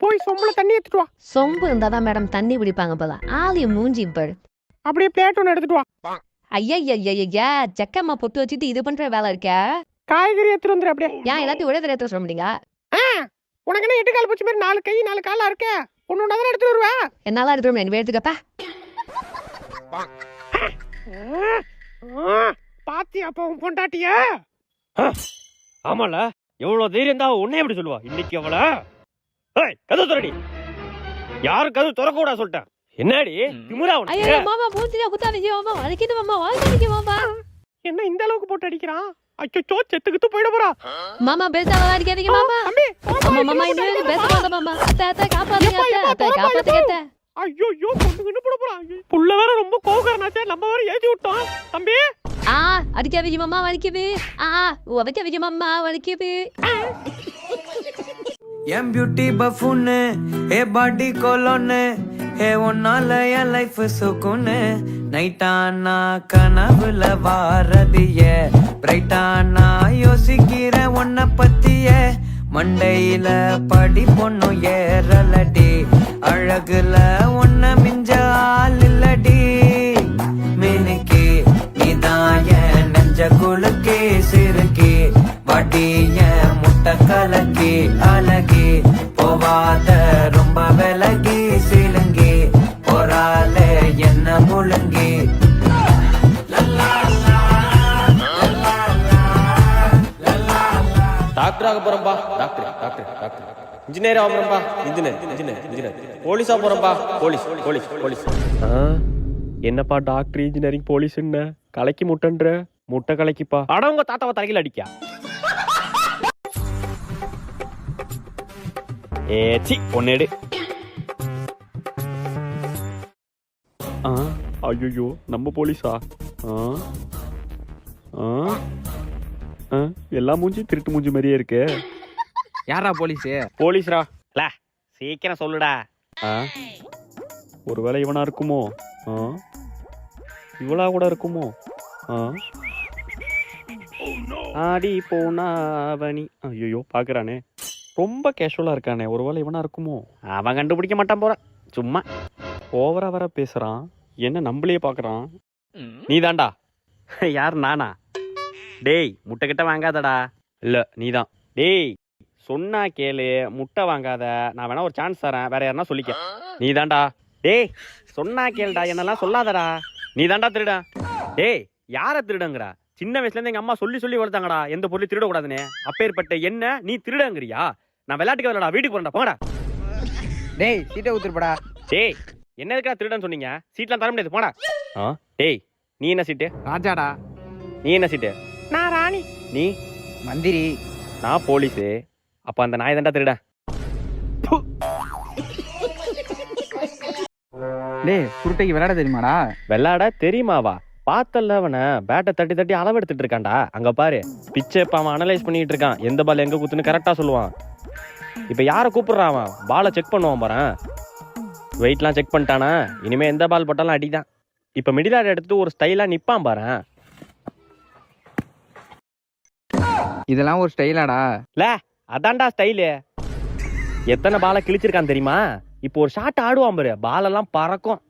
போய் சொம்புல தண்ணி எடுத்துட்டு வா. சொம்பு இருந்தாதான் மேடம் தண்ணி பிடிப்பாங்க போல. ஆலிய மூஞ்சி பாரு. அப்படியே பிளேட் ஒன்று எடுத்துட்டு வா. ஐயா ஜக்கம்மா பொட்டு வச்சுட்டு இது பண்ற வேலை இருக்கா? காய்கறி எடுத்துட்டு வந்துரு. அப்படியே ஏன் எல்லாத்தையும் ஒரே தடவை சொல்ல முடியுங்க? உனக்கு என்ன 8 கால் பூச்சி மாதிரி 4 கை 4 காலா இருக்க? ஒன்னு ஒண்ணா எடுத்துட்டு வருவா. என்னால எடுத்துட்டு வந்து எடுத்துக்கப்பா. பாத்தியா அப்ப உன் பொண்டாட்டிய? ஆமால, எவ்வளவு தைரியம் தான் உன்னை எப்படி சொல்லுவா இன்னைக்கு அவள? கதவு திறடி. யாரும் கதவு திறக்க கூடாது சொல்லிட்டேன். என்னடி திமிரா உனக்கு? ஐயோ மாமா மூஞ்சில குத்தாதீங்க மாமா. வலிக்குது மாமா. வாய்க்கு மாமா. என்ன இந்த அளவுக்கு போட்டு அடிக்கிறான்? அச்சோ செத்துக்கிட்டு போயிட போறா. மாமா பேசாம அடிக்காதீங்க மாமா. மாமா இன்னும் பேசாத மாமா. அத்தை காப்பாத்துங்க அத்தை காப்பாத்துங்க. ஐயோ கொண்டுகிட்டு போட போறா. புள்ள வேற ரொம்ப கோவக்காரனாச்சே. நம்ம வேற ஏத்தி விட்டோம். தம்பி அடிக்காதீங்க மாமா வலிக்குது. உதைக்காதீங்க மாமா வலிக்குது. என் பியூட்டி பஃபூன்னு ஏ பாடி கோலோன்னு ஏ ஒன்னால என் லைஃப் சுக்குன்னு நைட்டானா கனவுல வாரதிய பிரைட்டானா யோசிக்கிற உன்னை பத்திய மண்டையில படி பொண்ணு ஏறலடி அழகுல உன்னை மிஞ்ச ஆள் இல்லடி மினுக்கி நீதான் என் நெஞ்ச குலுக்கி சிறுக்கி வடிய முட்டை கலக்கி அழகி போவாத ரொம்ப விலகி சிலுங்கி போராலே என்ன முழுங்கி டாக்டர் ஆக போறம்பா. டாக்டர் இன்ஜினியர் ஆக போறம்பா. இன்ஜினியர் போலீஸா போறம்பா. போலீஸ். என்னப்பா டாக்டர் இன்ஜினியரிங் போலீஸ் என்ன கலைக்கு முட்டன்ற முட்டை கலைக்குப்பா. அடவங்க தாத்தாவை தலையில அடிக்கா. ஏச்சி ஒன்னேடு. ஐயோ நம்ம போலீஸா? எல்லா மூஞ்சி திருட்டு மூஞ்சி மாதிரியே இருக்கு. யாரா போலீஸ்ரா. சீக்கிரம் சொல்லுடா. ஒருவேளை இவனா இருக்குமோ? இவளா கூட இருக்குமோ? ஆடி போனா அவனி. ஐயோ பாக்குறானே, ரொம்ப கேஷுவலா இருக்கானே. ஒருவேளை இவனா இருக்குமோ? அவன் கண்டுபிடிக்க மாட்டான் போற. சும்மா ஓவரா வர பேசுறான். என்ன நம்மளையே பாக்குறான். நீ தான்டா. யார் நானா? டேய் முட்டை கிட்ட வாங்காதடா. இல்ல நீதான். டேய் சொன்னா கேளு, முட்டை வாங்காத. நான் வேணா ஒரு சான்ஸ் தரேன், வேற யாருன்னா சொல்லிக்க. நீ தான்டா. டேய் சொன்னா கேளுடா, என்னெல்லாம் சொல்லாதடா. நீ தான்டா திருட. டேய் யார திருடங்கிற? சின்ன வயசுல இருந்து எங்க அம்மா சொல்லி வளர்த்தாங்கடா எந்த பொருளையும் திருடக்கூடாதுன்னு. அப்பேற்பட்ட என்ன நீ திருடங்கிறியா? நான் விளையாட்டுக்கு வரலடா, வீட்டுக்கு போறேன்டா. போங்கடா. டேய் சீட்டை ஊத்துறப்படா. டேய் என்ன இருக்கா திருடன் சொன்னீங்க? சீட்லாம் தர முடியாது. போடா. டேய் நீ என்ன சீட்டு? ராஜாடா. நீ என்ன சீட்டு? நான் ராணி. நீ மந்திரி. நான் போலீஸு. அப்ப அந்த நாய் தான்டா திருட. டேய் சுருட்டைக்கு விளையாட தெரியுமாடா? விளையாட தெரியுமாவா? பார்த்தல அவனை பேட்டை தட்டி அளவு எடுத்துட்டு இருக்கான்டா. அங்க பாரு பிச்சை. இப்ப அவன் அனலைஸ் பண்ணிட்டு இருக்கான். எந்த பால் எங்க குத்துன்னு கரெக்டா சொல்லுவான். இப்ப யார கூப்பிடுறான்? அவன் பாலை செக் பண்ணுவான் பாறேன். வெயிட்லாம் செக் பண்ணிட்டானா? இனிமே எந்த பால் போட்டாலும் அடிதான். இப்ப மிடில் ஆர்டர் எடுத்து ஒரு ஸ்டைலா நிப்பான் பாறேன். இதெல்லாம் ஒரு ஸ்டைலாடா? இல்ல அதான்டா ஸ்டைலு. எத்தனை பாலை கிழிச்சிருக்கான் தெரியுமா? இப்போ ஒரு ஷாட் ஆடுவான் பாரு, பாலெல்லாம் பறக்கும்.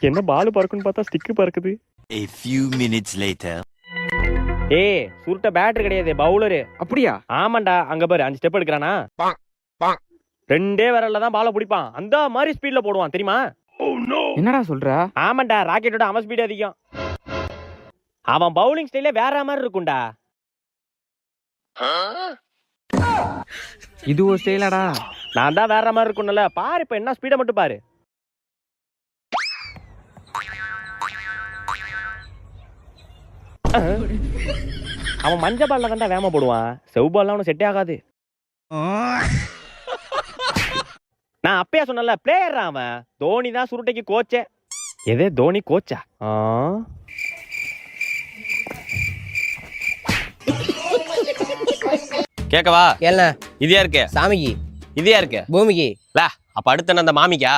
என்ன பால் பறக்குன்னு பார்த்தா ஸ்டிக்கு பறக்குது. A few minutes later. ஏய் சுருட்ட பேட்டரி கிடையாது, பவுலரு. அப்படியா? ஆமாண்டா. அங்க பாரு 5 ஸ்டெப் எடுக்கிறானா? 2 விரல்ல தான் பாலை பிடிப்பான். அந்த மாதிரி ஸ்பீட்ல போடுவான் தெரியுமா? என்னடா சொல்ற? ஆமாண்டா. ராக்கெட்டோட அவன் ஸ்பீடு அதிகம். அவன் பவுலிங் ஸ்டைலே வேற மாதிரி இருக்கும்டா. இது ஒரு ஸ்டைலாடா? நான் தான் வேற மாதிரி இருக்கும்ல. பாரு இப்ப என்ன ஸ்பீட மட்டும் பாரு. அவன் மஞ்ச பால்ல தான்டா வேம போடுவான். செவ்பால்லாம் அவனுக்கு செட்டே ஆகாது. நான் அப்பயே சொன்னல, பிளேயர் அவன். தோனி தான் சுருட்டைக்கு கோச்சே. எதே தோனி கோச்சா? கேக்கவா? என்ன இதே இருக்கு சாமிக்கு? இதே இருக்கு பூமிக்கு? அப்ப அடுத்த அந்த மாமிக்கா?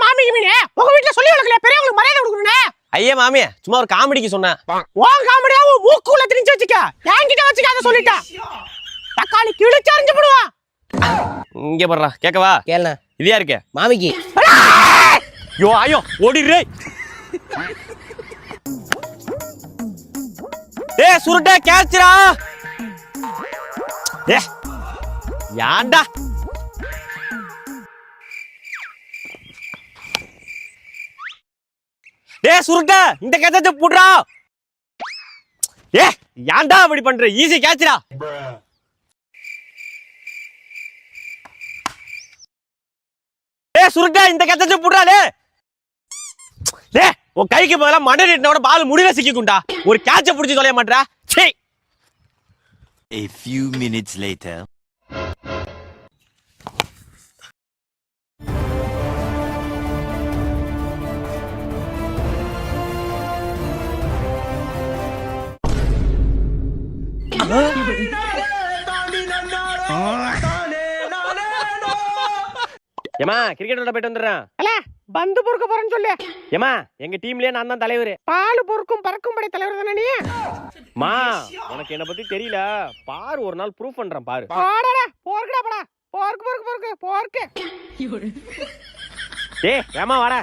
மாமிக்கு மீனே உங்க வீட்டுல சொல்லி வளர்க்கல, பெரியவங்களுக்கு மரியாதை கொடுக்கணும். ஐயா மாமி சும்மா ஒரு காமெடிக்கு சொன்னேன். உன் காமெடியா மூக்குள்ள திணிச்சு வச்சுக்க. என்கிட்ட வச்சுக்க. அதை சொல்லிட்டா தக்காளி கிழிச்சு அறிஞ்சு போடுவான். இங்க பண்றா கேட்கவா கேள இது யாருக்கு மாமிக்கு யோ ஆயோ ஓடிடுறே ஏய் சுருட்ட கேட்ச்ரா ஏ யாண்டா டேய் சுருட்ட இந்த கேட்ச புடுறா ஏ யாண்டா அப்படி பண்ற ஈஸி கேட்ச்ரா டேய் சுருட்ட இந்த கேட்ச புடுறாலே டேய் உன் கைக்கு பதிலா மண்டை நீட்டினோட பால் முடியல சிக்கிக்குண்டா ஒரு கேட்ச புடிச்சு தொலைய மாட்டறா சீ A few minutes later. ஏமா கிரிக்கெட் விளையாட போயிட்டு வந்துடுறேன் அல்ல பந்து பொறுக்க போறேன்னு சொல்லு. ஏமா எங்க டீம்லயே நான் தான் தலைவர் பால் பொறுக்கும் பறக்கும் படை தலைவர் தானே நீ? மா உனக்கு என்ன பத்தி தெரியல பாரு ஒரு நாள் ப்ரூஃப் பண்றேன் பாரு போடா போர்க்கடா போடா போர்க்கு போர்க்கு போர்க்கு போர்க்கு. ஏய் ஏமா வாடா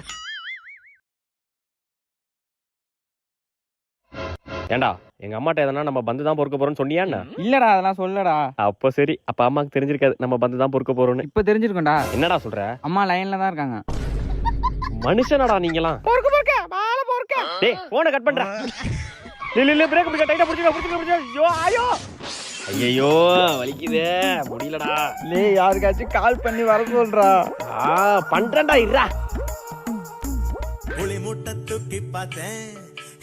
ஏண்டா எங்க அம்மாட்ட எதனா நம்ம பந்து தான் பொறுக்க போறோம்னு சொன்னியா என்ன? இல்லடா அதெல்லாம் சொல்லடா. அப்ப சரி அப்ப அம்மாக்கு தெரிஞ்சிருக்காது நம்ம பந்து தான் பொறுக்க போறோம்னு. இப்ப தெரிஞ்சிருக்கோம்டா. என்னடா சொல்ற? அம்மா லைன்ல தான் இருக்காங்க. மனுஷனடா நீங்கலாம். போர்க்கு போர்க்கு பால போர்க்கு. டேய் போனை கட் பண்றா. இல்ல பிரேக் பிடிக்க டைட்டா புடிச்சு ஐயோ ஆயோ ஐயோ வலிக்குதே முடியலடா. லே யாருக்காச்சும் கால் பண்ணி வர சொல்றா. பண்றேன்டா இருடா. புளி முட்டை தூக்கி பார்த்தேன்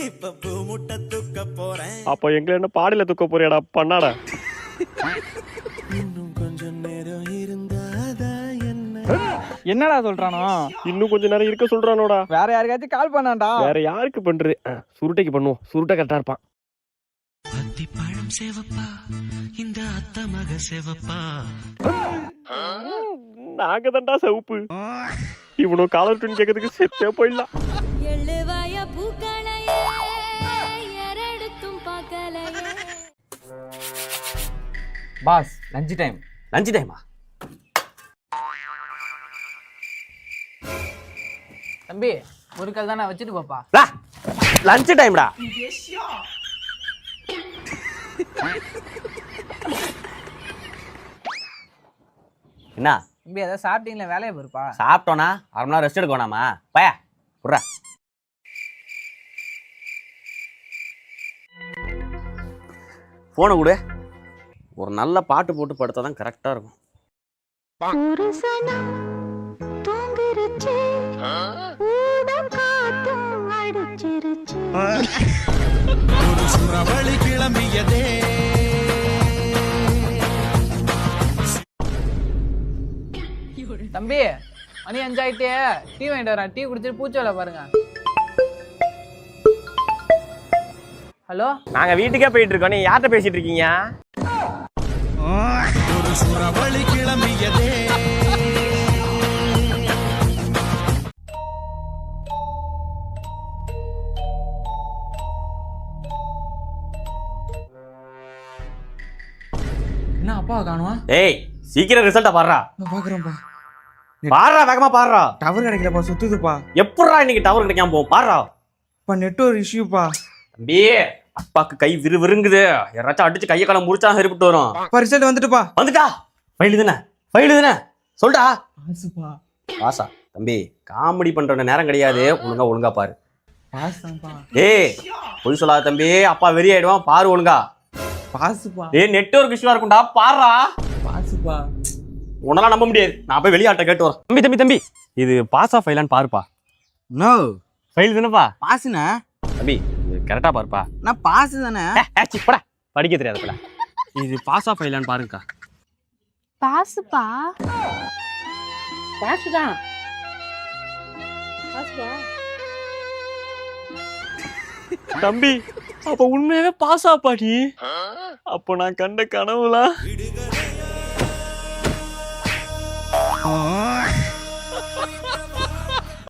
இப்ப பூ முட்டை தூக்க போறேன். அப்போ எங்களை என்ன பாடியில தூக்க போறியாடா பண்ணாடா. இன்னும் கொஞ்சம் நேரம் இருந்தாதா என்ன? என்னடா சொல்றானோ? இன்னும் கொஞ்ச நேரம் இருக்க சொல்றானோடா. வேற யாருக்காச்சும் கால் பண்ணான்டா. வேற யாருக்கு பண்றது? சுருட்டைக்கு பண்ணுவோம். சுருட்டை கரெக்டா இருப்பான். அத்தி பழம் சேவப்பா இந்த அத்த மக சேவப்பா. நாங்க தான்டா செவப்பு. இவனும் காலர் டியூன் கேட்கறதுக்கு செத்தே போயிடலாம். Pass lunch time. லஞ்ச் டைமா? தம்பி ஒரு கல் தானே வச்சுட்டு போப்பா. லஞ்ச் டைம்டா. என்ன தம்பி ஏதாவது சாப்பிட்டீங்களா? வேலையை போயிருப்பா. சாப்பிட்டோனா அரை மணி நேரம் ரெஸ்ட் எடுக்க வேணாமா? பயா புட்றா. போனை கொடு. ஒரு நல்ல பாட்டு போட்டு படுத்தா தான் கரெக்டா இருக்கும். ஒரு சுறவழி கிளம்பியதே. தம்பி மணி 5 ஆயிட்டே. டீ வாங்கிட்டு வரேன். டீ குடிச்சிட்டு பூச்சோல பாருங்க. ஹலோ நாங்க வீட்டுக்கே போயிட்டு இருக்கோம். நீங்க யார்கிட்ட பேசிட்டு இருக்கீங்க? ஒரு சுறவழி கிளம்பியதே. என்ன அப்பா காணுவா? ஏய் சீக்கிரம் ரிசல்ட்ட பாருடா. பாக்குறேன்ப்பா. பாருடா வேகமா பாருடா. டவர் கிடைக்கலப்பா சுத்துதுப்பா. எப்படிடா இன்னைக்கு டவர் கிடைக்காம போகும் பாருடா. இப்ப நெட்வொர்க் இஷ்யூப்பா. தம்பி அப்பாக்கு கை விறுவிறுங்குது. யாராச்சும் அடிச்சு கையை காலம் முடிச்சா சரிப்பட்டு வரும். ரிசல்ட் வந்துட்டுப்பா. வந்துட்டா? ஃபைல் தானே சொல்டா. பாஸ்ப்பா. பாசா தம்பி காமெடி பண்ற நேரம் கிடையாது. ஒழுங்கா பாரு. பாஸ் தான்ப்பா. ஏய் பொய் சொல்லாத தம்பி. அப்பா வெறி ஆயிடுவான். பாரு ஒழுங்கா. பாஸ்ப்பா. ஏய் நெட்வொர்க் இஷ்யூவா இருக்கும்டா பாருடா. பாஸ்ப்பா. உன்னெல்லாம் நம்ப முடியாது. நான் போய் வெளியாட்ட கேட்டு வரேன். தம்பி இது பாஸா ஃபைலான்னு பாருப்பா. நோ ஃபைல் தானேப்பா? பாஸ்னா தம்பி இது கரெக்டா பாருப்பா. நான் பாஸ் தானே. போடா படிக்க தெரியாதுப்பா. இது பாஸா ஃபைலான்னு பாருங்கக்கா. பாசுப்பா. பாசுதான். பாசுவா. தம்பி அப்ப உண்மையாவே பாஸா பாடி? அப்போ நான் கண்ட கனவுலாம்